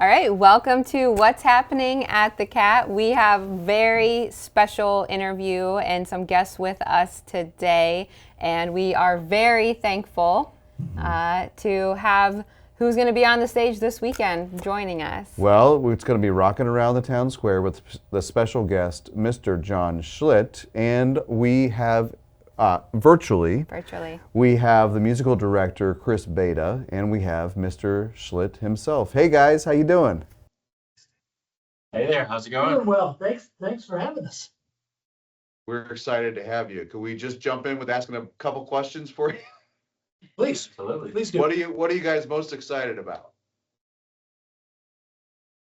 All right, welcome to What's Happening at the Cat. We have very special interview and some guests with us today, and we are very thankful to have who's going to be on the stage this weekend joining us. Well, it's going to be Rockin' Around the Town Square with the special guest, Mr. John Schlitt, and we have virtually, we have the musical director, Chris Bayda, and we have Mr. Schlitt himself. Hey guys, how you doing? Hey there, how's it going? Doing well, thanks for having us. We're excited to have you. Could we just jump in with asking a couple questions for you? Please, Absolutely. please do. What are you guys most excited about?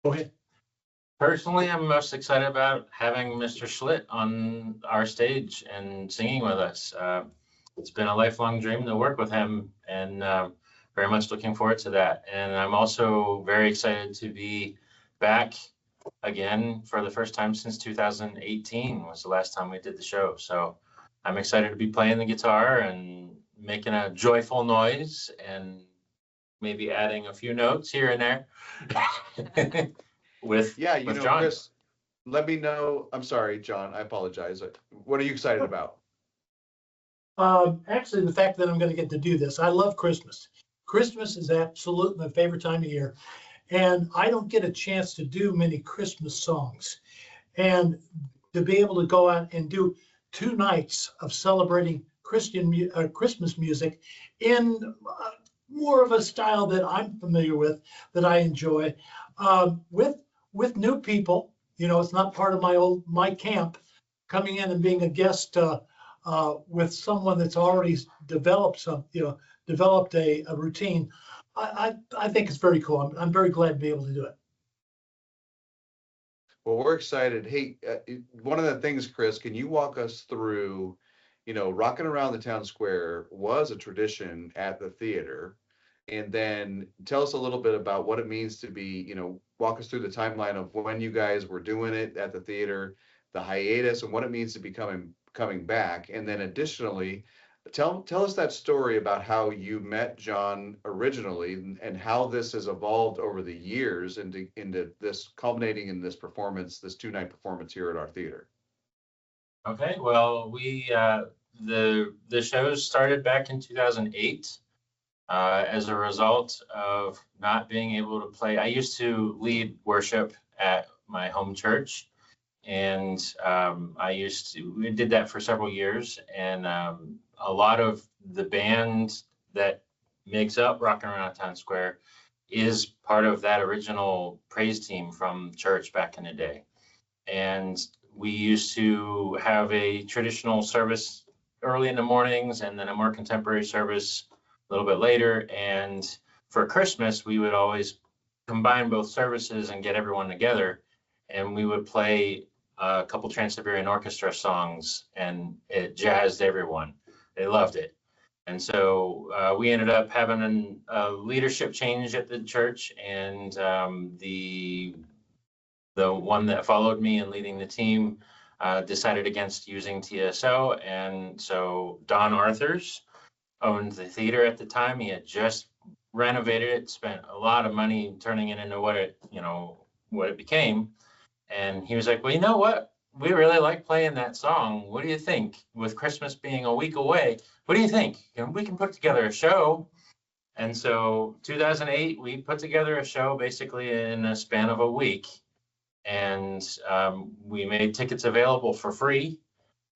Go ahead. Personally, I'm most excited about having Mr. Schlitt on our stage and singing with us. It's been a lifelong dream to work with him, and very much looking forward to that. And I'm also very excited to be back again for the first time since 2018 was the last time we did the show. So I'm excited to be playing the guitar and making a joyful noise and maybe adding a few notes here and there. with John. Chris, let me know. I'm sorry, John, I apologize. What are you excited about? Actually, the fact that I'm going to get to do this. I love Christmas. Christmas is absolutely my favorite time of year. And I don't get a chance to do many Christmas songs. And to be able to go out and do 2 nights of celebrating Christmas music in more of a style that I'm familiar with, that I enjoy, with new people. You know, it's not part of my camp, coming in and being a guest with someone that's already developed a routine. I think it's very cool. I'm very glad to be able to do it. Well, we're excited. Hey, one of the things, Chris, can you walk us through, Rockin' Around the Town Square was a tradition at the theater. And then tell us a little bit about what it means to be, walk us through the timeline of when you guys were doing it at the theater, the hiatus, and what it means to be coming back. And then additionally, tell us that story about how you met John originally and how this has evolved over the years into this culminating in this performance, this 2-night performance here at our theater. Okay, well, we the show started back in 2008 as a result of not being able to play. I used to lead worship at my home church, and we did that for several years, and a lot of the band that makes up Rockin' Around Town Square is part of that original praise team from church back in the day. And we used to have a traditional service early in the mornings and then a more contemporary service a little bit later. And for Christmas, we would always combine both services and get everyone together. And we would play a couple Trans-Siberian Orchestra songs, and it jazzed everyone. They loved it. And so we ended up having a leadership change at the church, and the one that followed me in leading the team decided against using TSO. And so Don Arthurs owned the theater at the time. He had just renovated it, spent a lot of money turning it into what it became. And he was like, well, you know what? We really like playing that song. What do you think? With Christmas being a week away, what do you think? We can put together a show. And so 2008, we put together a show basically in a span of a week. And we made tickets available for free.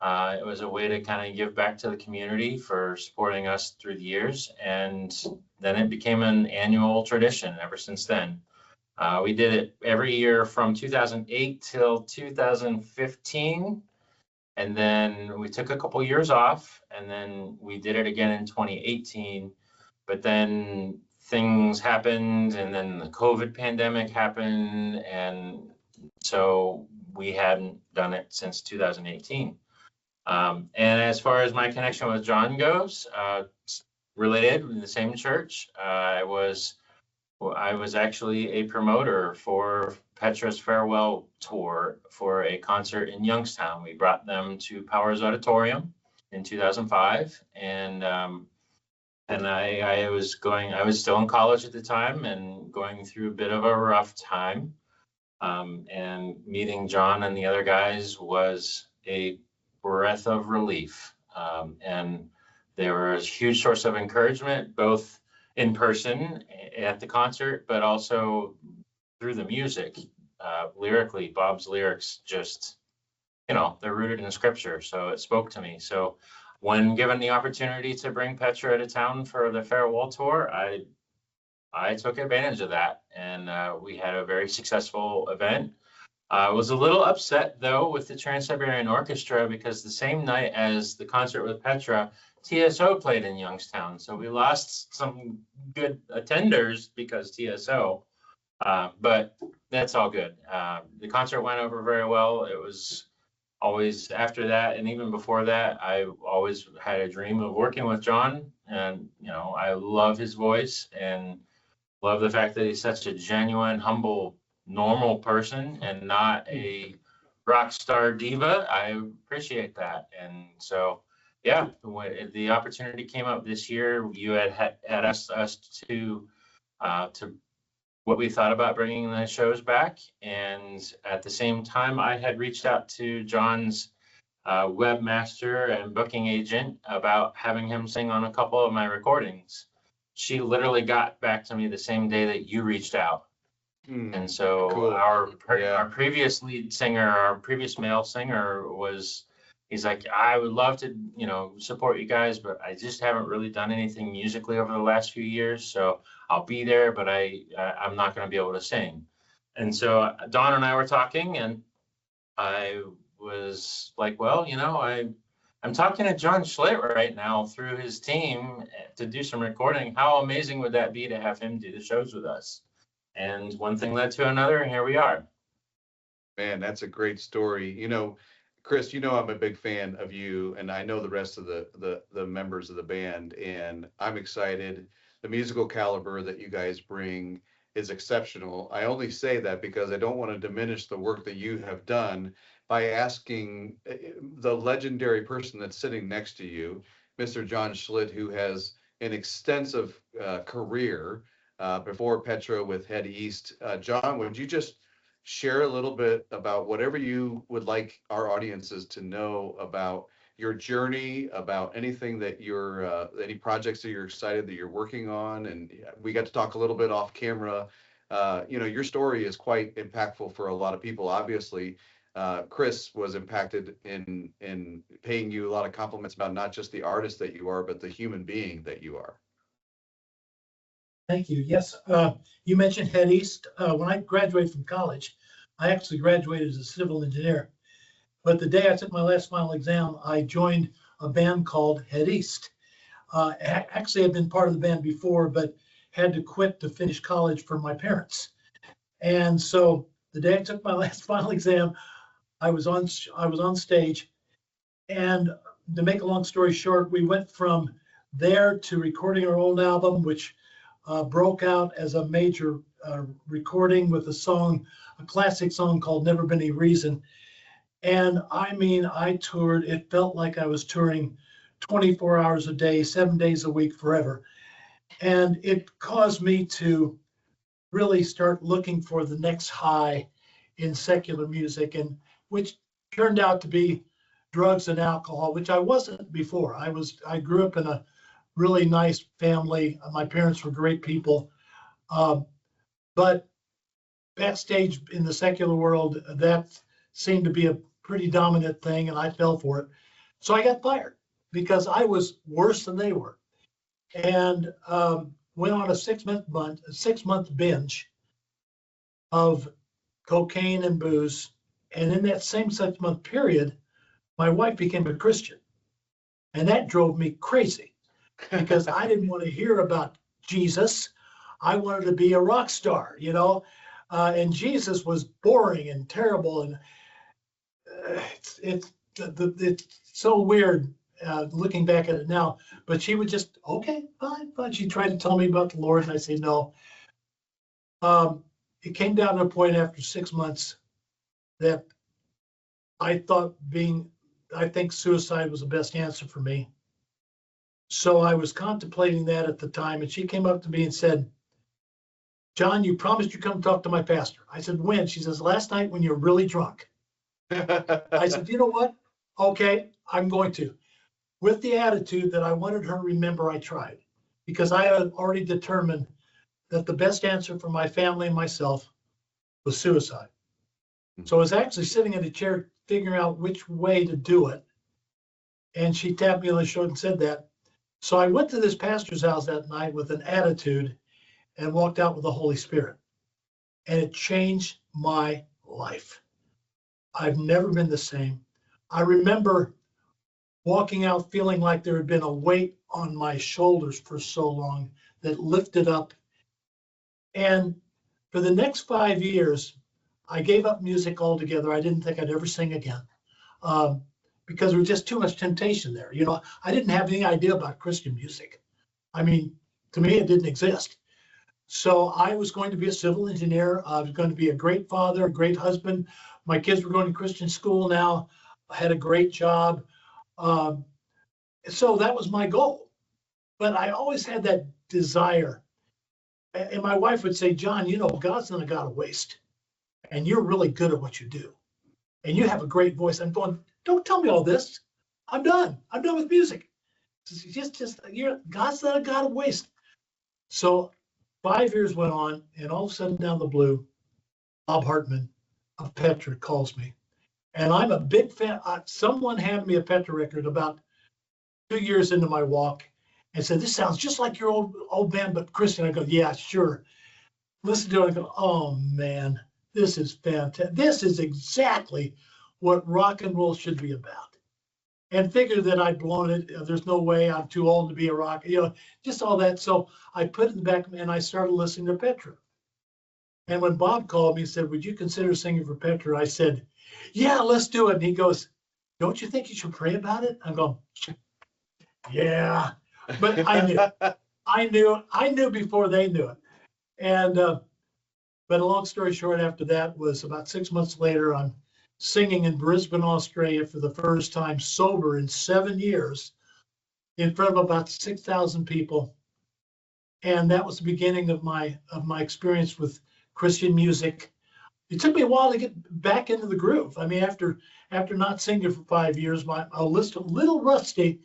It was a way to kind of give back to the community for supporting us through the years. And then it became an annual tradition ever since then. We did it every year from 2008 till 2015. And then we took a couple years off, and then we did it again in 2018. But then things happened, and then the COVID pandemic happened. And so we hadn't done it since 2018. And as far as my connection with John goes, related in the same church, I was actually a promoter for Petra's farewell tour for a concert in Youngstown. We brought them to Powers Auditorium in 2005, and And I was still in college at the time and going through a bit of a rough time. And meeting John and the other guys was a breath of relief. And they were a huge source of encouragement, both in person at the concert, but also through the music. Lyrically, Bob's lyrics just, they're rooted in scripture. So it spoke to me. So when given the opportunity to bring Petra to town for the farewell tour, I took advantage of that, and we had a very successful event. I was a little upset, though, with the Trans-Siberian Orchestra because the same night as the concert with Petra, TSO played in Youngstown. So we lost some good attenders because TSO, but that's all good. The concert went over very well. It was always after that, and even before that, I always had a dream of working with John, and I love his voice and love the fact that he's such a genuine, humble, normal person and not a rock star diva. I appreciate that. And so, yeah, when the opportunity came up this year, you had asked us to what we thought about bringing the shows back. And at the same time, I had reached out to John's webmaster and booking agent about having him sing on a couple of my recordings. She literally got back to me the same day that you reached out. And so cool. our previous lead singer, our previous male singer he's like, I would love to, support you guys, but I just haven't really done anything musically over the last few years. So I'll be there, but I'm not going to be able to sing. And so Dawn and I were talking, and I was like, well, I'm talking to John Schlitt right now through his team to do some recording. How amazing would that be to have him do the shows with us? And one thing led to another, and here we are. Man, that's a great story. Chris, I'm a big fan of you, and I know the rest of the members of the band, and I'm excited. The musical caliber that you guys bring is exceptional. I only say that because I don't want to diminish the work that you have done by asking the legendary person that's sitting next to you, Mr. John Schlitt, who has an extensive career before Petra with Head East. John, would you just share a little bit about whatever you would like our audiences to know about your journey, about anything that any projects that you're excited that you're working on? And we got to talk a little bit off camera. Your story is quite impactful for a lot of people. Obviously, Chris was impacted in paying you a lot of compliments about not just the artist that you are, but the human being that you are. Thank you. Yes, you mentioned Head East. When I graduated from college, I actually graduated as a civil engineer. But the day I took my last final exam, I joined a band called Head East. Actually, I'd been part of the band before, but had to quit to finish college for my parents. And so the day I took my last final exam, I was on stage. And to make a long story short, we went from there to recording our own album, which broke out as a major recording with a classic song called Never Been Any Reason. And I toured, it felt like I was touring 24 hours a day, 7 days a week, forever. And it caused me to really start looking for the next high in secular music, and which turned out to be drugs and alcohol, which I wasn't before. I grew up in a really nice family. My parents were great people. But backstage in the secular world, that seemed to be a pretty dominant thing, and I fell for it. So I got fired because I was worse than they were, and went on a 6-month binge of cocaine and booze. And in that same 6-month period, my wife became a Christian, and that drove me crazy because I didn't want to hear about Jesus. I wanted to be a rock star, and Jesus was boring and terrible, and it's so weird looking back at it now. But she would just, okay, fine. She tried to tell me about the Lord, and I say no. It came down to a point after 6 months that I think suicide was the best answer for me. So I was contemplating that at the time, and she came up to me and said, John, you promised you'd come talk to my pastor. I said, when? She says, last night when you're really drunk. I said, you know what? Okay, I'm going to. With the attitude that I wanted her to remember I tried, because I had already determined that the best answer for my family and myself was suicide. So I was actually sitting in a chair figuring out which way to do it. And she tapped me on the shoulder and said that. So I went to this pastor's house that night with an attitude and walked out with the Holy Spirit. And it changed my life. I've never been the same. I remember walking out feeling like there had been a weight on my shoulders for so long that lifted up. And for the next 5 years, I gave up music altogether. I didn't think I'd ever sing again because there was just too much temptation there. You know, I didn't have any idea about Christian music. I mean, to me, it didn't exist. So I was going to be a civil engineer. I was going to be a great father, a great husband. My kids were going to Christian school now. I had a great job. So that was my goal. But I always had that desire. And my wife would say, John, you know, God's not a God of waste. And you're really good at what you do. And you have a great voice. I'm going, don't tell me all this. I'm done. I'm done with music. God's not a God of waste. So 5 years went on, and all of a sudden down the blue, Bob Hartman of Petra calls me. And I'm a big fan. Someone handed me a Petra record about 2 years into my walk and said, this sounds just like your old band, but Christian. I go, yeah, sure. Listen to it. I go, oh, man, this is fantastic. This is exactly what rock and roll should be about. And figured that I'd blown it. There's no way, I'm too old to be a rock, you know, just all that. So I put it in the back and I started listening to Petra. And when Bob called me and said, would you consider singing for Petra? I said, yeah, let's do it. And he goes, don't you think you should pray about it? I'm going, yeah, but I knew before they knew it. And, but a long story short, after that was about 6 months later, I'm singing in Brisbane, Australia for the first time sober in 7 years in front of about 6,000 people. And that was the beginning of my experience with Christian music. It took me a while to get back into the groove. I mean, after not singing for 5 years, I was a little rusty,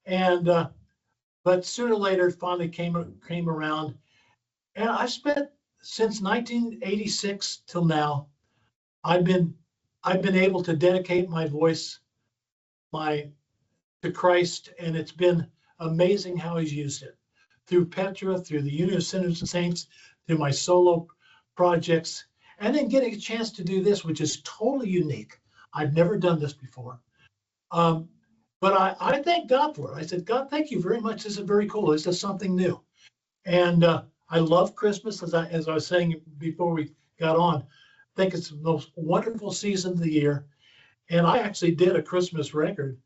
and but sooner or later it finally came around. And I've spent since 1986 till now, I've been able to dedicate my voice to Christ, and it's been amazing how he's used it through Petra, through the Union of Sinners and Saints, through my solo projects, and then getting a chance to do this, which is totally unique. I've never done this before. But I thank God for it. I said, God, thank you very much. This is very cool. This is something new. And I love Christmas, as I was saying before we got on. I think it's the most wonderful season of the year. And I actually did a Christmas record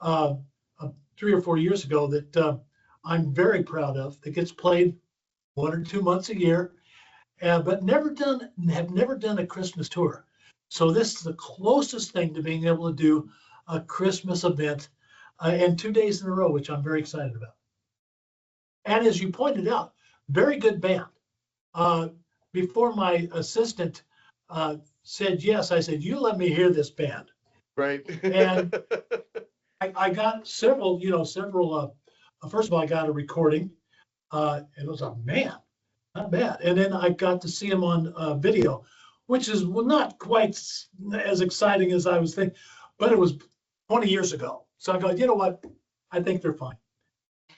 3 or 4 years ago that I'm very proud of, that gets played 1 or 2 months a year, but have never done a Christmas tour. So this is the closest thing to being able to do a Christmas event and 2 days in a row, which I'm very excited about. And as you pointed out, very good band. Before my assistant said yes, I said, you let me hear this band. Right. And I got several, first of all, I got a recording. And it was like, man, not bad. And then I got to see him on video, which is not quite as exciting as I was thinking, but it was 20 years ago. So I go, you know what? I think they're fine.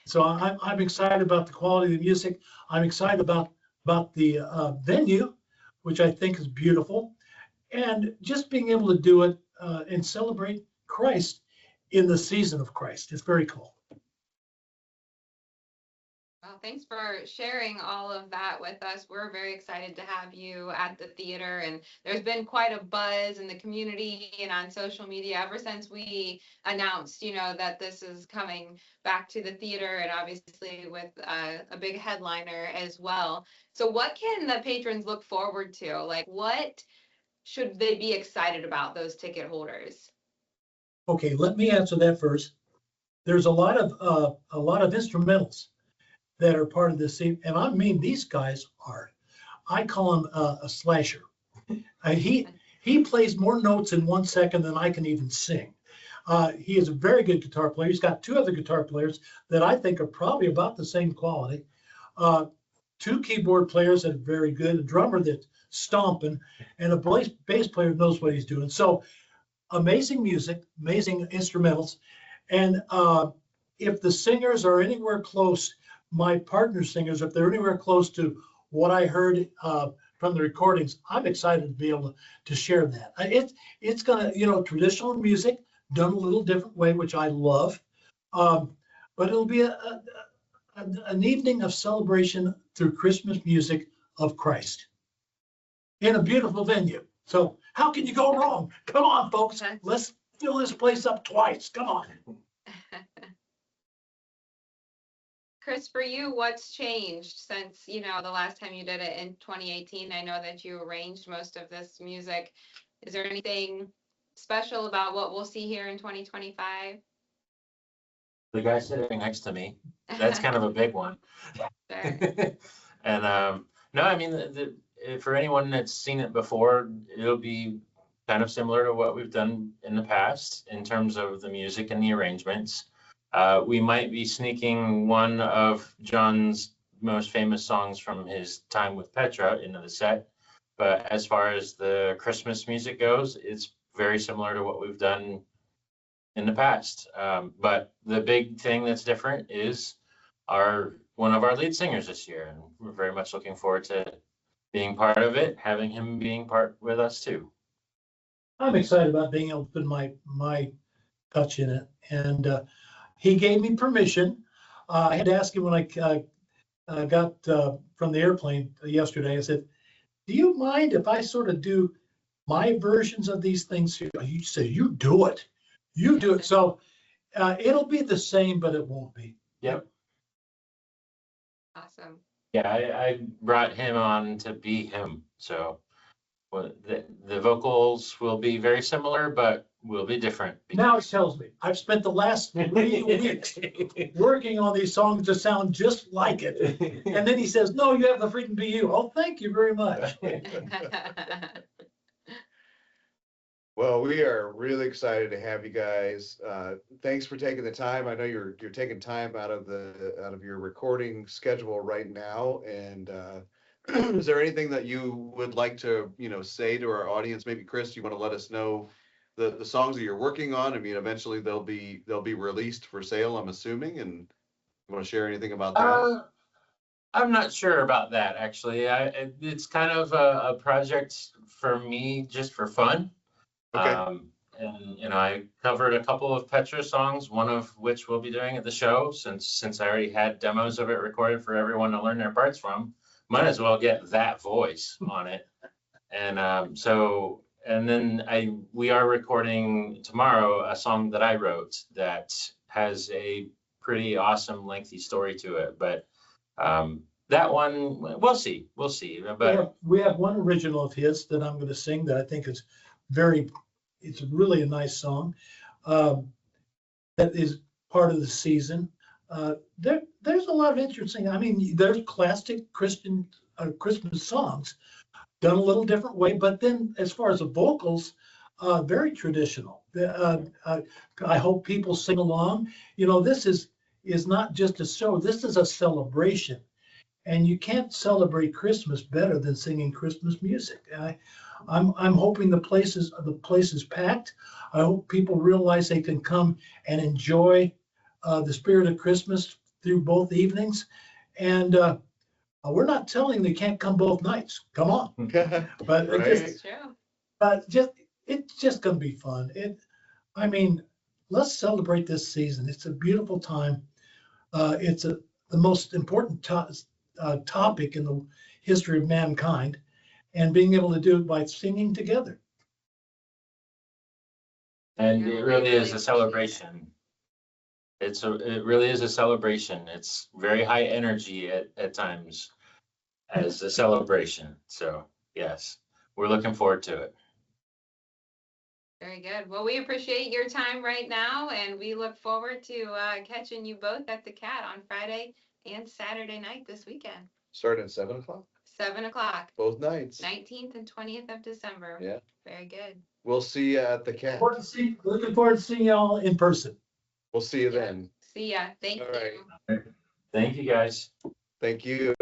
So I'm excited about the quality of the music. I'm excited about the venue, which I think is beautiful. And just being able to do it and celebrate Christ in the season of Christ. It's very cool. Well, thanks for sharing all of that with us. We're very excited to have you at the theater, and there's been quite a buzz in the community and on social media ever since we announced, that this is coming back to the theater, and obviously with a big headliner as well. So what can the patrons look forward to? Like, what should they be excited about, those ticket holders? Okay, let me answer that first. there's a lot of instrumentals that are part of this scene, and I mean these guys are. I call him a slasher. He plays more notes in 1 second than I can even sing. He is a very good guitar player. He's got two other guitar players that I think are probably about the same quality. Two keyboard players that are very good, a drummer that's stomping, and a bass player who knows what he's doing. So amazing music, amazing instrumentals. And if the singers are anywhere close, my partner singers, if they're anywhere close to what I heard from the recordings, I'm excited to be able to share that. It's gonna, traditional music done a little different way, which I love. But it'll be an evening of celebration through Christmas music of Christ in a beautiful venue. So how can you go wrong? Come on, folks. Let's fill this place up twice. Come on. Chris, for you, what's changed since, the last time you did it in 2018? I know that you arranged most of this music. Is there anything special about what we'll see here in 2025? The guy sitting next to me, that's kind of a big one. Sure. And no, I mean, for anyone that's seen it before, it'll be kind of similar to what we've done in the past in terms of the music and the arrangements. We might be sneaking one of John's most famous songs from his time with Petra into the set. But as far as the Christmas music goes, it's very similar to what we've done in the past. But the big thing that's different is one of our lead singers this year. And we're very much looking forward to being part of it, having him being part with us too. I'm excited about being able to put my touch in it. And he gave me permission. I had to ask him when I got from the airplane yesterday. I said, do you mind if I sort of do my versions of these things here? He said, you do it. You do it. So it'll be the same, but it won't be. Yep. Awesome. Yeah, I brought him on to be him. So the vocals will be very similar, but will be different. Now it tells me. I've spent the last 3 weeks working on these songs to sound just like it. And then he says, no, you have the freedom to be you. Oh, thank you very much. Well, we are really excited to have you guys. Thanks for taking the time. I know you're taking time out of your recording schedule right now. And is there anything that you would like to, say to our audience? Maybe Chris, you want to let us know the songs that you're working on? I mean, eventually they'll be released for sale, I'm assuming. And you want to share anything about that? I'm not sure about that, actually. It's kind of a project for me, just for fun. Okay. And I covered a couple of Petra songs, one of which we'll be doing at the show, since I already had demos of it recorded for everyone to learn their parts from. Might as well get that voice on it. And and then we are recording tomorrow a song that I wrote that has a pretty awesome lengthy story to it. But that one, we'll see. But we have one original of his that I'm going to sing that I think is it's really a nice song that is part of the season. There's a lot of interesting, I mean, there's classic Christian Christmas songs done a little different way, but then as far as the vocals, very traditional. I hope people sing along. This is not just a show, this is a celebration. And you can't celebrate Christmas better than singing Christmas music. I'm hoping the place is packed. I hope people realize they can come and enjoy the spirit of Christmas through both evenings. And we're not telling they can't come both nights. Come on. But Right. It's just going to be fun. Let's celebrate this season. It's a beautiful time. It's the most important topic in the history of mankind, and being able to do it by singing together. And it really is a celebration. It really is a celebration. It's very high energy at times as a celebration. So yes, we're looking forward to it. Very good. Well, we appreciate your time right now, and we look forward to catching you both at the Cat on Friday and Saturday night this weekend. Starting at 7 o'clock? 7 o'clock, Both nights. 19th and 20th of December. Yeah. Very good. We'll see you at the Cat. Looking forward to seeing y'all in person. We'll see you then. See ya. Thank All you. right. Thank you, guys. Thank you.